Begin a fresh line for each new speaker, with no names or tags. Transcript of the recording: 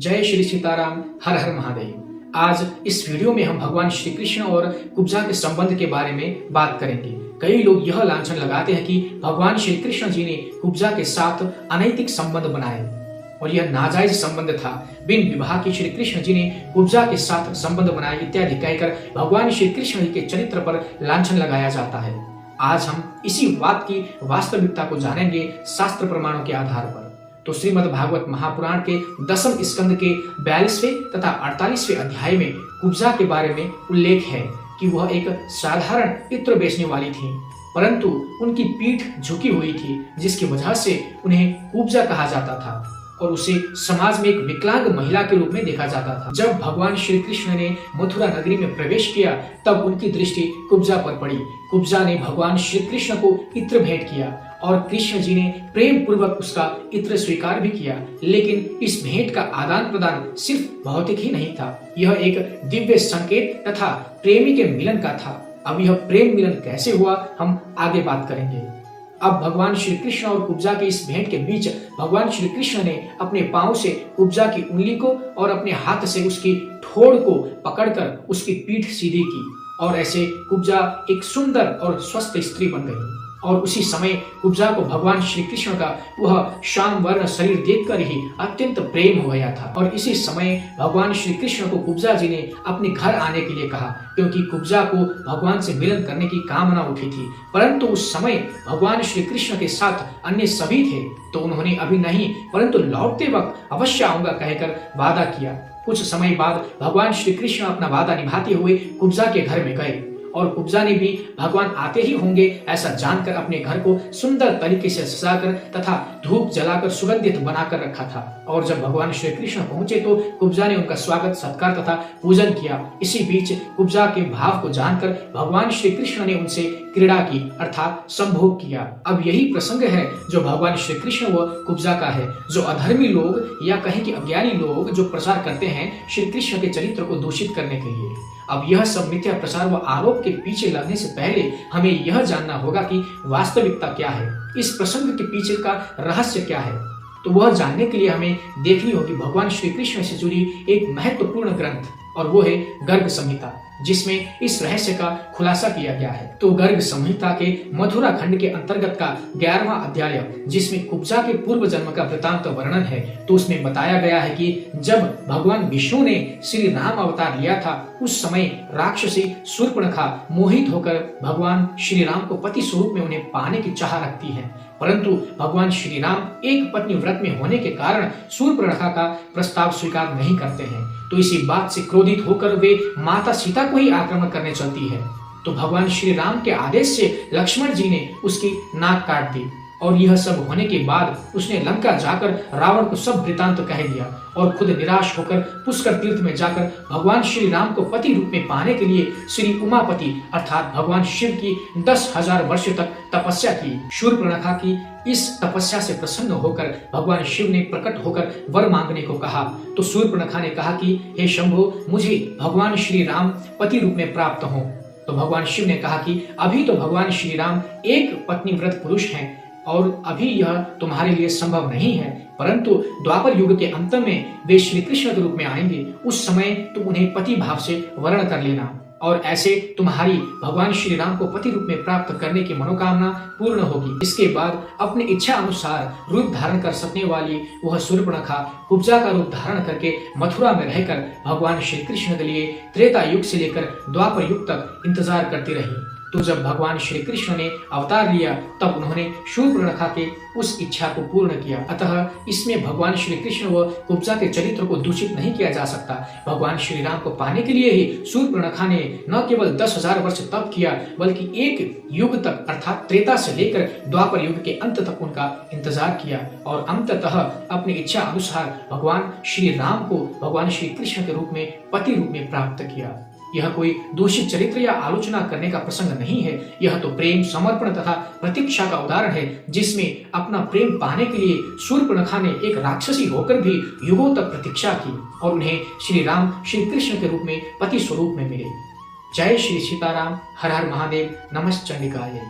जय श्री सीताराम, हर हर महादेव। आज इस वीडियो में हम भगवान श्री कृष्ण और कुब्जा के संबंध के बारे में बात करेंगे। कई लोग यह लांछन लगाते हैं कि भगवान श्री कृष्ण जी ने कुब्जा के साथ अनैतिक संबंध बनाए और यह नाजायज संबंध था। बिन विवाह की श्री कृष्ण जी ने कुब्जा के साथ संबंध बनाए इत्यादि कहकर भगवान श्री कृष्ण जी के चरित्र पर लांछन लगाया जाता है। आज हम इसी बात की वास्तविकता को जानेंगे शास्त्र प्रमाणों के आधार पर। तो श्रीमद् भागवत महापुराण के 10वें स्कंद के 42वें तथा 48वें अध्याय में कुब्जा के बारे में उल्लेख है कि वह एक साधारण इत्र बेचने वाली थी, परंतु उनकी पीठ झुकी हुई थी, जिसकी वजह से उन्हें कुब्जा कहा जाता था और उसे समाज में एक विकलांग महिला के रूप में देखा जाता था। जब भगवान श्री कृष्ण ने मथुरा नगरी में प्रवेश किया तब उनकी दृष्टि कुब्जा पर पड़ी। कुब्जा ने भगवान श्री कृष्ण को इत्र भेंट किया और कृष्ण जी ने प्रेम पूर्वक उसका इत्र स्वीकार भी किया, लेकिन इस भेंट का आदान प्रदान सिर्फ भौतिक ही नहीं था, यह एक दिव्य संकेत तथा प्रेमी के मिलन का था। अब यह प्रेम मिलन कैसे हुआ हम आगे बात करेंगे। अब भगवान श्री कृष्ण और कुब्जा के इस भेंट के बीच भगवान श्री कृष्ण ने अपने पांव से कुब्जा की उंगली को और अपने हाथ से उसकी ठोड़ को पकड़कर उसकी पीठ सीधी की और ऐसे कुब्जा एक सुंदर और स्वस्थ स्त्री बन गई। और उसी समय कुब्जा को भगवान श्री कृष्ण का वह श्याम वर्ण शरीर देखकर ही अत्यंत प्रेम हो गया था। और इसी समय भगवान श्री कृष्ण को कुब्जा जी ने अपने घर आने के लिए कहा, क्योंकि कुब्जा को भगवान से मिलन करने की कामना उठी थी। परंतु उस समय भगवान श्री कृष्ण के साथ अन्य सभी थे, तो उन्होंने अभी नहीं परंतु लौटते वक्त अवश्य आऊंगा कहकर वादा किया। कुछ समय बाद भगवान श्री कृष्ण अपना वादा निभाते हुए कुब्जा के घर में गए और कुब्जा ने भी भगवान आते ही होंगे ऐसा जानकर अपने घर को सुंदर तरीके से सजाकर तथा धूप जलाकर सुगंधित बनाकर रखा था। और जब भगवान श्री कृष्ण पहुंचे तो कुब्जा ने उनका स्वागत सत्कार तथा पूजन किया। इसी बीच कुब्जा के भाव को जानकर भगवान श्री कृष्ण ने उनसे क्रीड़ा की अर्थात संभोग किया। अब यही प्रसंग है जो भगवान श्री कृष्ण व कुब्जा का है। जो अधर्मी लोग या कहें कि अज्ञानी लोग जो प्रचार करते हैं श्री कृष्ण के चरित्र को दूषित करने के लिए, अब यह सब मिथ्या प्रचार व आरोप के पीछे लगने से पहले हमें यह जानना होगा कि वास्तविकता क्या है, इस प्रसंग के पीछे का रहस्य क्या है। तो वह जानने के लिए हमें देखनी होगी भगवान श्री कृष्ण से जुड़ी एक महत्वपूर्ण ग्रंथ, और वो है गर्ग संहिता, जिसमें इस रहस्य का खुलासा किया गया है। तो गर्ग संहिता के मथुरा खंड के अंतर्गत का 11वां अध्याय, जिसमें कुब्जा के पूर्व जन्म का वृतांत वर्णन है, तो उसमें बताया गया है कि जब भगवान विष्णु ने श्री राम अवतार लिया था उस समय राक्षसी शूर्पणखा मोहित होकर भगवान श्री राम को पति स्वरूप में उन्हें पाने की चाह रखती है, परंतु भगवान श्री राम एक पत्नी व्रत में होने के कारण शूर्पणखा का प्रस्ताव स्वीकार नहीं करते हैं। तो इसी बात से क्रोधित होकर वे माता सीता को ही आक्रमण करने चलती है। तो भगवान श्री राम के आदेश से लक्ष्मण जी ने उसकी नाक काट दी और यह सब होने के बाद उसने लंका जाकर रावण को सब वृतांत कह दिया और खुद निराश होकर पुष्कर तीर्थ में जाकर भगवान श्री राम को पति रूप में पाने के लिए श्री उमापति अर्थात भगवान शिव की 10,000 वर्ष तक तपस्या की। शूर्पणखा की इस तपस्या से प्रसन्न होकर भगवान शिव ने प्रकट होकर वर मांगने को कहा। तो शूर्पणखा ने कहा कि हे शंभो, मुझे भगवान श्री राम पति रूप में प्राप्त हो। तो भगवान शिव ने कहा कि अभी तो भगवान श्री राम एक पत्नी व्रत पुरुष हैं और अभी यह तुम्हारे लिए संभव नहीं है, परंतु द्वापर युग के अंत में वे श्री कृष्ण के रूप में आएंगे, उस समय तुम उन्हें पति भाव से वर्ण कर लेना और ऐसे तुम्हारी भगवान श्री राम को पति रूप में प्राप्त करने की मनोकामना पूर्ण होगी। इसके बाद अपनी इच्छा अनुसार रूप धारण कर सकने वाली वह शूर्पणखा कुब्जा का रूप धारण करके मथुरा में रहकर भगवान श्री कृष्ण के लिए त्रेता युग से लेकर द्वापर युग तक इंतजार करती रही। तो जब भगवान श्री कृष्ण ने अवतार लिया तब उन्होंने शूर्पणखा के उस इच्छा को पूर्ण किया। अतः इसमें भगवान श्री कृष्ण व कुब्जा के चरित्र को दूषित नहीं किया जा सकता। भगवान श्री राम को पाने के लिए ही शूर्पणखा ने न केवल 10,000 वर्ष तप किया, बल्कि एक युग तक अर्थात त्रेता से लेकर द्वापर युग के अंत तक उनका इंतजार किया और अंततः अपनी इच्छा अनुसार भगवान श्री राम को भगवान श्री कृष्ण के रूप में पति रूप में प्राप्त किया। यह कोई दूषित चरित्र या आलोचना करने का प्रसंग नहीं है, यह तो प्रेम, समर्पण तथा प्रतीक्षा का उदाहरण है, जिसमें अपना प्रेम पाने के लिए शूर्पणखा ने एक राक्षसी होकर भी युगों तक प्रतीक्षा की और उन्हें श्री राम श्री कृष्ण के रूप में पति स्वरूप में मिले। जय श्री सीताराम, हर हर महादेव, नमः चंडिकाय।